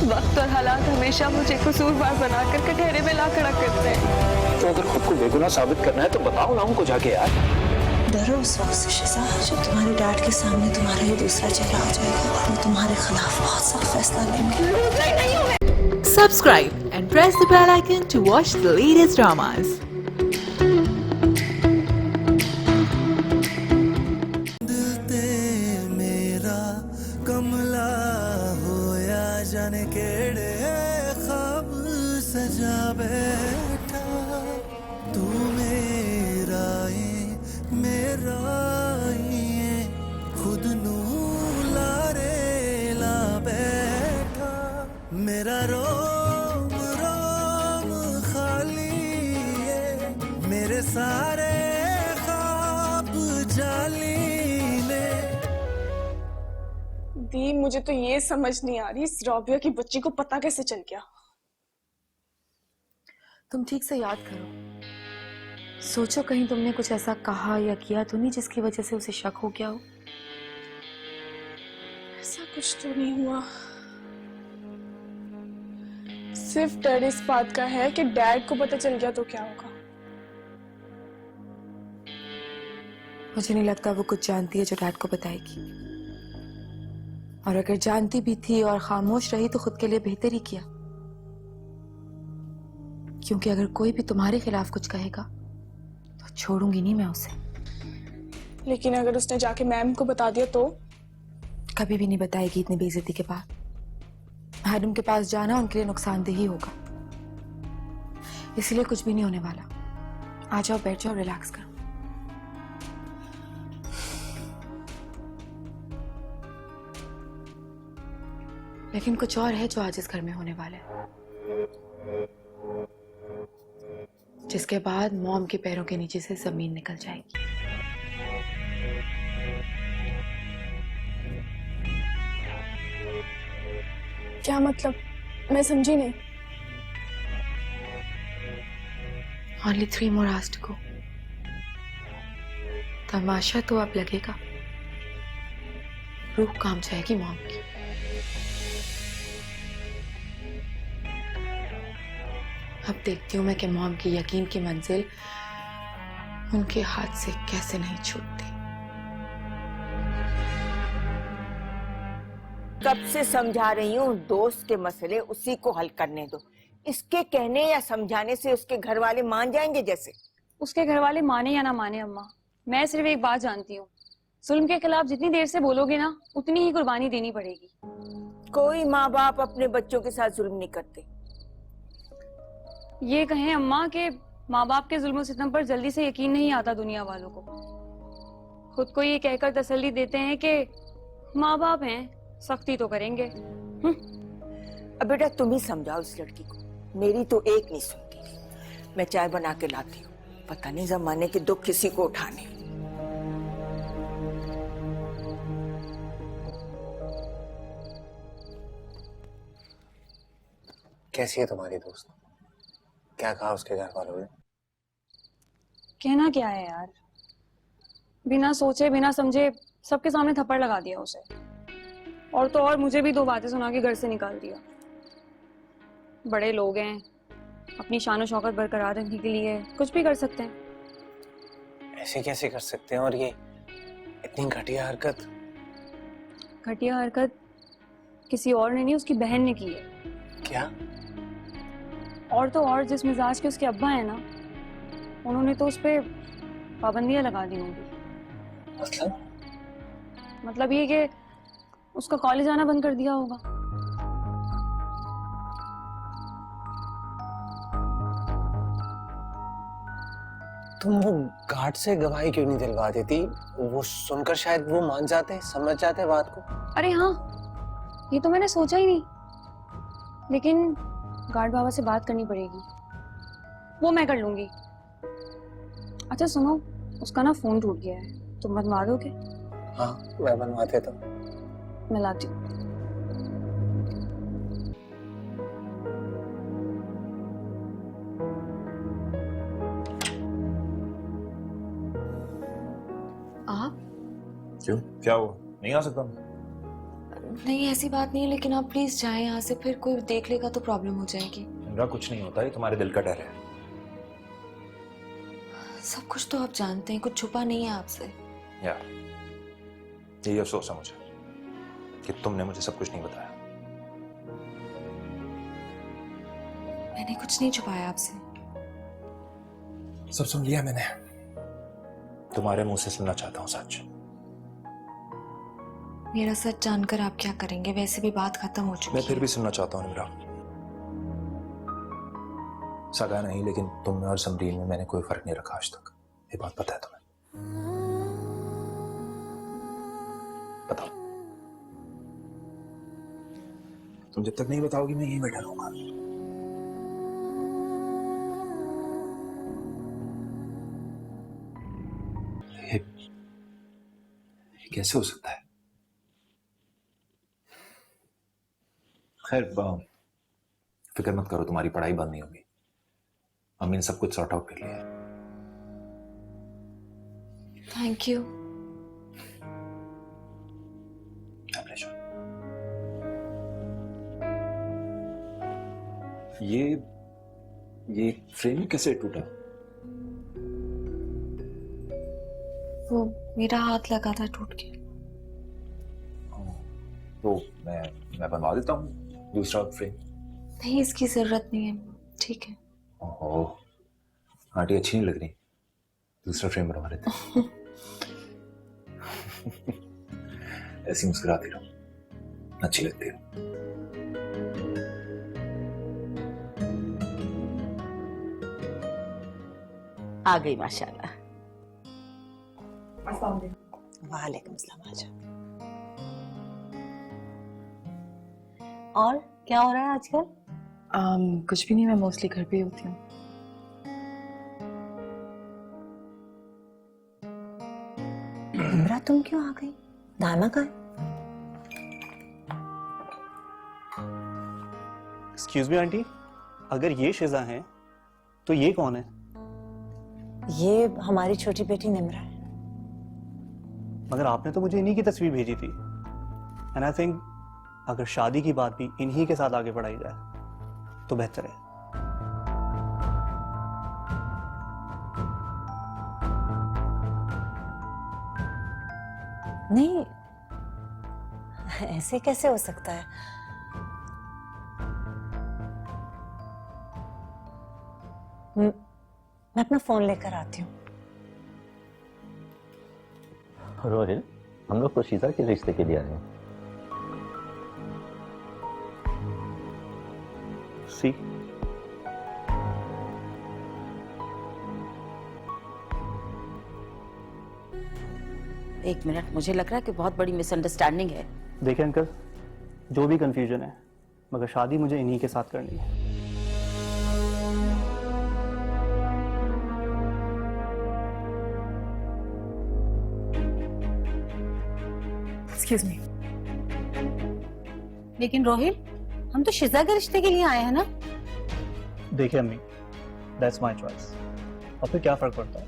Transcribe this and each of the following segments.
वक्त और हालात हमेशा मुझे कसूरवार बनाकर कटहरे में ला खड़ा करते हैं। तो अगर खुद को बेगुनाह साबित करना है तो बताओ ना उनको जाके यार। डरो उस वक्त से शिजा, जब तुम्हारे डैड के सामने तुम्हारा ही दूसरा चेहरा आ जाएगा और वो तुम्हारे खिलाफ बहुत सख्त फैसला लेंगे। Subscribe and press the bell icon to watch the latest dramas. मेरा कमला होया जाने केड़े ख्वाब सजा बैठा, तू मेरा खुद नू लारे ला बैठा, मेरा रोम रोम खाली है, मेरे सारे ख्वाब जाली ने। दी, मुझे तो ये समझ नहीं आ रही, इस रॉबिया की बच्ची को पता कैसे चल गया। तुम ठीक से याद करो, सोचो कहीं तुमने कुछ ऐसा कहा या किया तो नहीं जिसकी वजह से उसे शक हो गया हो। ऐसा कुछ तो नहीं हुआ, सिर्फ डर इस बात का है कि डैड को पता चल गया तो क्या होगा। मुझे नहीं लगता वो कुछ जानती है जो डैड को बताएगी, और अगर जानती भी थी और खामोश रही तो खुद के लिए बेहतर ही किया, क्योंकि अगर कोई भी तुम्हारे खिलाफ कुछ कहेगा तो छोड़ूंगी नहीं मैं उसे। लेकिन अगर उसने जाके मैम को बता दिया तो? कभी भी नहीं बताएगी इतनी बेइज्जती के बाद। मैडम के पास जाना उनके लिए नुकसानदेही होगा, इसलिए कुछ भी नहीं होने वाला। आ जाओ, बैठ जाओ, रिलैक्स करो। लेकिन कुछ और है जो आज इस घर में होने वाला है, जिसके बाद मॉम के पैरों के नीचे से जमीन निकल जाएगी। क्या मतलब? मैं समझी नहीं। Only 3 more hours to go. तमाशा तो अब लगेगा, रूह काम जाएगी मॉम की। अब देखती हूँ मैं कि मॉम की यकीन की मंजिल उनके हाथ से कैसे नहीं छूटती। कब से समझा रही हूँ, दोस्त के मसले उसी को हल करने दो। इसके कहने या समझाने से उसके घर वाले मान जाएंगे जैसे? उसके घर वाले माने या ना माने अम्मा, मैं सिर्फ एक बात जानती हूँ, जुल्म के खिलाफ जितनी देर से बोलोगे ना उतनी ही कुर्बानी देनी पड़ेगी। कोई माँ बाप अपने बच्चों के साथ जुल्म नहीं करते। ये कहें अम्मा के माँ बाप के जुल्म सितम पर जल्दी से यकीन नहीं आता दुनिया वालों को। खुद को ये कहकर तसल्ली देते हैं कि माँ बाप हैं, सख्ती तो करेंगे। अब बेटा तुम ही समझाओ इस लड़की को, मेरी तो एक नहीं सुनती। मैं चाय बना के लाती हूँ, पता नहीं जमाने के दुख किसी को उठाने। कैसी है तुम्हारी दोस्त? क्या कहा उसके घर वालों ने? कहना क्या है यार, बिना सोचे बिना समझे सबके सामने थप्पड़ लगा दिया उसे, और तो और मुझे भी 2 बातें सुना के घर से निकाल दिया। बड़े लोग हैं, अपनी शान शौकत बरकरार रखने के लिए कुछ भी कर सकते हैं। ऐसे कैसे कर सकते हैं? और ये इतनी घटिया हरकत? घटिया हरकत किसी और ने नहीं, उसकी बहन ने की है। क्या? और तो और जिस मिजाज के उसके अब्बा है ना, उन्होंने तो उस पे पाबंदियां लगा दी होंगी। मतलब ये कि उसका कॉलेज आना बंद कर दिया होगा। तुम वो गार्ड से गवाही क्यों नहीं दिलवा देती? वो सुनकर शायद वो मान जाते, समझ जाते बात को। अरे हाँ, ये तो मैंने सोचा ही नहीं, लेकिन गार्ड बाबा से बात करनी पड़ेगी, वो मैं कर लूंगी। अच्छा सुनो, उसका ना फोन टूट गया है, तुम बनवा दोगे? हाँ मैं बनवा देता हूँ। मैं लाती हूँ। आप? क्यों, क्या हुआ? नहीं आ सकता मैं? नहीं ऐसी बात नहीं है, लेकिन आप प्लीज जाएं यहाँ से, फिर कोई देख लेगा तो प्रॉब्लम हो जाएगी। निम्रा कुछ नहीं होता, ये तुम्हारे दिल का डर है। सब कुछ तो आप जानते हैं, कुछ छुपा नहीं है आपसे। यार यही अफसोस है मुझे कि तुमने मुझे सब कुछ नहीं बताया। मैंने कुछ नहीं छुपाया आपसे। सब सुन लिया मैंने। तुम्हारे मुंह से सुनना चाहता हूँ सच। मेरा सच जानकर आप क्या करेंगे? वैसे भी बात खत्म हो चुकी मैं फिर है। भी सुनना चाहता हूँ निम्रा। सगा नहीं, लेकिन तुम में और समरीन में मैंने कोई फर्क नहीं रखा आज तक। ये बात पता है तुम्हें? बताओ। तुम जब तक नहीं बताओगी मैं यहीं बैठा रहूंगा। ये कैसे हो सकता है? खैर फिक्र मत करो, तुम्हारी पढ़ाई बंद नहीं होगी। अम्मी ने सब कुछ सॉर्ट आउट कर लिया है। Thank you. ये फ्रेम कैसे टूटा? वो मेरा हाथ लगा था, टूट के। तो मैं बनवा देता हूँ दूसरा फ्रेम। नहीं, इसकी जरूरत नहीं है, ठीक है। ओहो, आंटी अच्छी नहीं लग रही, दूसरा फ्रेम बनवा लेते हैं। ऐसी मुस्कुराती रहो, अच्छी लगती है। आ गई माशाल्लाह। वालेकुम सलाम। आजा। और क्या हो रहा है आजकल? कुछ भी नहीं, मैं मोस्टली घर पे ही होती हूँ। निम्रा तुम क्यों आ गई? दाना का? एक्सक्यूज मी आंटी, अगर ये शिजा हैं तो ये कौन है? ये हमारी छोटी बेटी निम्रा है। मगर आपने तो मुझे इन्हीं की तस्वीर भेजी थी। एंड आई थिंक अगर शादी की बात भी इन्हीं के साथ आगे बढ़ाई जाए तो बेहतर है। नहीं, ऐसे कैसे हो सकता है? मैं अपना फोन लेकर आती हूँ। रोहिल, हम लोग तो शीजा के रिश्ते के लिए आए हैं। सी एक मिनट, मुझे लग रहा है कि बहुत बड़ी मिसअंडरस्टैंडिंग है। देखिए अंकल, जो भी कंफ्यूजन है, मगर शादी मुझे इन्हीं के साथ करनी है। Excuse me. लेकिन रोहिल, हम तो शिजा के रिश्ते के लिए आए हैं ना? देखिए अम्मी, दैट्स माय चॉइस। और फिर क्या फर्क पड़ता है,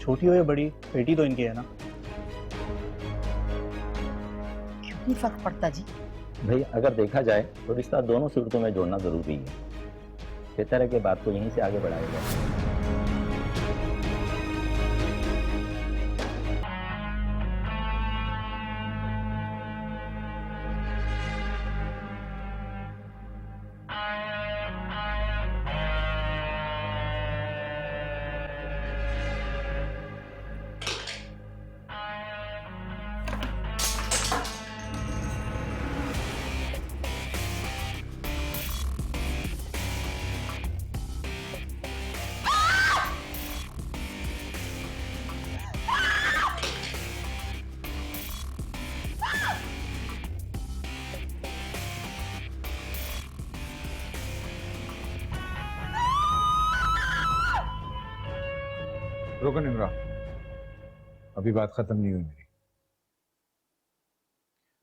छोटी हो या बड़ी, बेटी तो इनकी है ना। क्यों नहीं फर्क पड़ता जी? भाई अगर देखा जाए तो रिश्ता दोनों सूरतों में जोड़ना जरूरी है। बेहतर है कि बात को यहीं से आगे बढ़ाया जाए। रोको निम्रा, अभी बात खत्म नहीं हुई मेरी।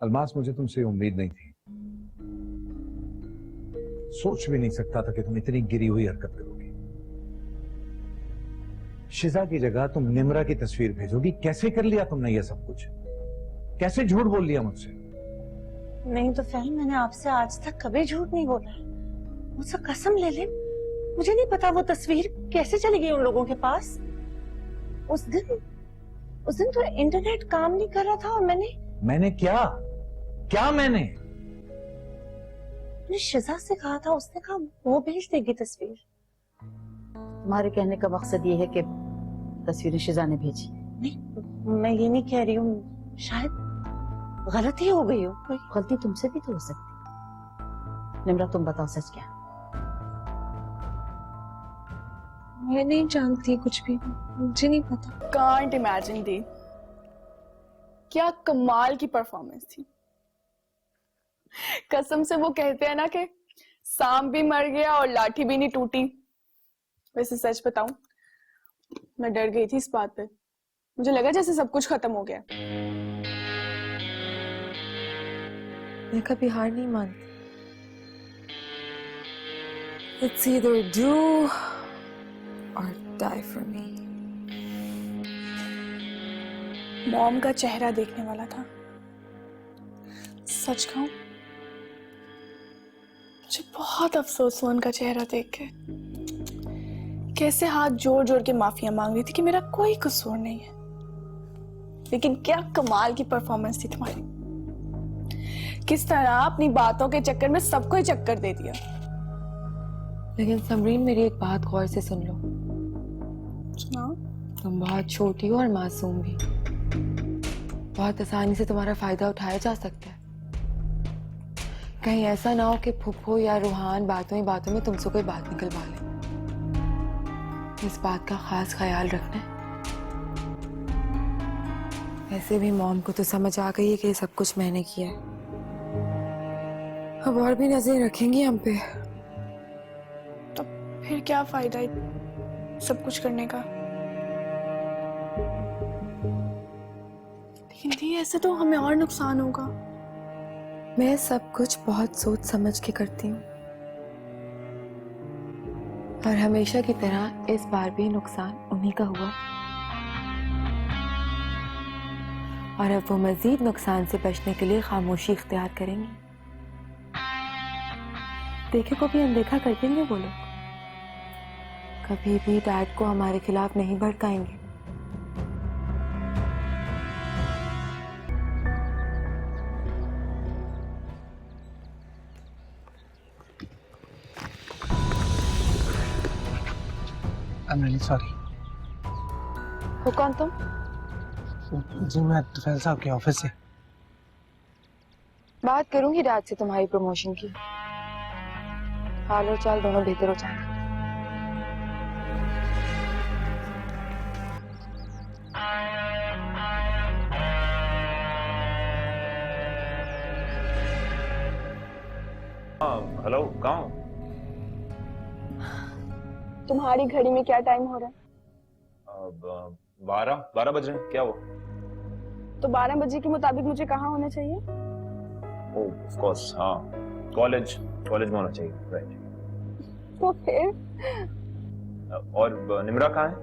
अलमास, मुझे तुमसे उम्मीद नहीं थी, सोच भी नहीं सकता था कि तुम इतनी गिरी हुई हरकत करोगी। शिजा की जगह तुम निम्रा की तस्वीर भेजोगी? कैसे कर लिया तुमने ये सब कुछ? कैसे झूठ बोल लिया मुझसे? नहीं तो फहम, मैंने आपसे आज तक कभी झूठ नहीं बोला। मुझसे कसम ले ले, मुझे नहीं पता वो तस्वीर कैसे चली गई उन लोगों के पास। उस दिन तो इंटरनेट काम नहीं कर रहा था और मैंने मैंने शिजा से कहा था, उसने कहा वो भेज देगी तस्वीर। तुम्हारे कहने का मकसद ये है कि तस्वीरें शिजा ने भेजी? नहीं, मैं ये नहीं कह रही हूँ, शायद गलती हो गई हो। कोई गलती तुमसे भी तो हो सकती। निम्रा तुम बताओ सच क्या? मैं नहीं जानती कुछ भी, मुझे नहीं पता। कांट इमेजिन दी, क्या कमाल की परफॉर्मेंस थी। कसम से वो कहते हैं ना कि सांप भी मर गया और लाठी भी नहीं टूटी। वैसे सच बताऊं, मैं डर गई थी इस बात पे। मुझे लगा जैसे सब कुछ खत्म हो गया। मैं कभी हार नहीं मानती। It's either do or die for me. Mom का चेहरा देखने वाला था। सच कहूं, मुझे बहुत अफसोस हुआ उनका चेहरा देख के। कैसे हाथ जोड़ जोड़ के माफिया मांग रही थी कि मेरा कोई कसूर नहीं है। लेकिन क्या कमाल की परफॉर्मेंस थी तुम्हारी। किस तरह अपनी बातों के चक्कर में सबको ही चक्कर दे दिया। लेकिन समरीन, मेरी एक बात गौर से सुन लो। सुनाओ। तुम बहुत छोटी हो और मासूम भी। बहुत आसानी से तुम्हारा फायदा उठाया जा सकता है। कहीं ऐसा ना हो कि फुप्पो या रूहान बातों ही बातों में तुमसे कोई बात निकलवा ले। इस बात का खास ख्याल रखना है। ऐसे भी मॉम को तो समझ आ गई है कि सब कुछ मैंने किया है। अब और भी नजरें रखेंगी हम पे। तो फिर क्या फायदा सब कुछ करने का। लेकिन दी, ऐसे तो हमें और नुकसान होगा। मैं सब कुछ बहुत सोच समझ के करती हूँ और हमेशा की तरह इस बार भी नुकसान उन्हीं का हुआ। और अब वो मजीद नुकसान से बचने के लिए खामोशी इख्तियार करेंगी। देखे को भी अनदेखा कर देंगे वो लोग। कभी भी डैड को हमारे खिलाफ नहीं भड़काएंगे। I'm really sorry. हो कौन तुम? जी मैं तुफैल साहब के ऑफिस से। बात करूंगी डैड से तुम्हारी प्रमोशन की। हाल और चाल दोनों बेहतर हो जाएंगे। हेलो, कहाँ हो? तुम्हारी घड़ी में क्या टाइम हो रहा है? 12 बज रहे हैं। क्या हुआ? तो 12 बजे के मुताबिक मुझे कहाँ होना चाहिए? ओह, ऑफ कोर्स, हाँ, कॉलेज में होना चाहिए, राइट। तो फिर? और निम्रा कहाँ है?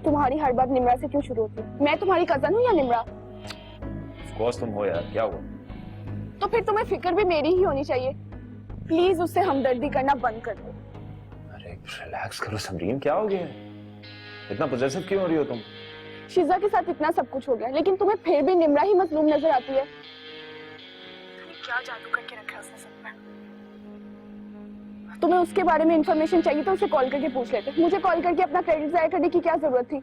तुम्हारी हर बात निम्रा से क्यों शुरू होती है? मैं तुम्हारी कजन हूँ या निम्रा? ऑफ कोर्स तुम हो यार, क्या हुआ? तो फिर तुम्हें फिक्र भी मेरी ही होनी चाहिए। प्लीज उससे हमदर्दी करना बंद कर दो। अरे रिलैक्स करो समरीन, क्या हो गया? इतना पॉजेसिव क्यों हो रही हो तुम? शिजा के साथ इतना सब कुछ हो गया, लेकिन तुम्हें फिर भी निम्रा ही मजलूम नजर आती है। क्या जादू करके रखा है उसने सब पर? तुम्हें उसके बारे में इंफॉर्मेशन चाहिए तो उसे कॉल करके पूछ लेते। मुझे कॉल करके अपना क्रेडिट जाया करने की क्या जरूरत थी?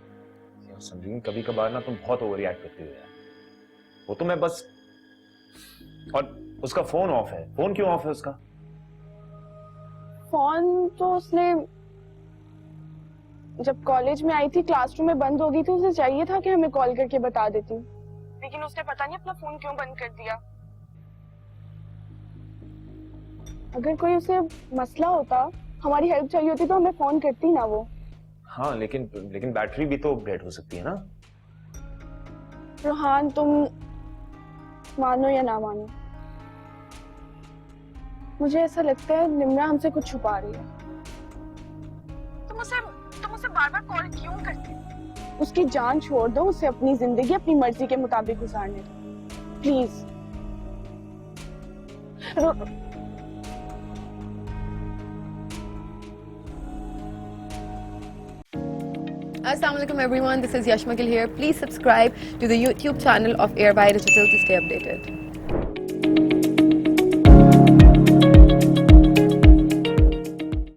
यार समरीन, कभी कभार ना तुम बहुत ओवर रिएक्ट करती हो यार। वो तो मैं बस, और उसका फोन ऑफ है। फोन क्यों ऑफ है उसका? फोन तो उसने जब कॉलेज में आई थी क्लासरूम में बंद हो गई थी। उसे चाहिए था कि हमें कॉल करके बता देती, लेकिन उसने पता नहीं अपना फोन क्यों बंद कर दिया। अगर कोई उसे मसला होता, हमारी हेल्प चाहिए होती तो हमें फोन करती ना वो। हाँ, लेकिन बैटरी भी तो डेड हो सकती है ना। रोहान, तुम मानो या ना मानो, मुझे ऐसा लगता है निम्रा हमसे कुछ छुपा रही है। तुम उसे बार बार कॉल क्यों करती हो? उसकी जान छोड़ दो, उसे अपनी जिंदगी अपनी मर्जी के मुताबिक गुजारने दो please. Assalamualaikum everyone, this is Yash Makil here. Please subscribe to the YouTube channel of Airby Digital to stay updated.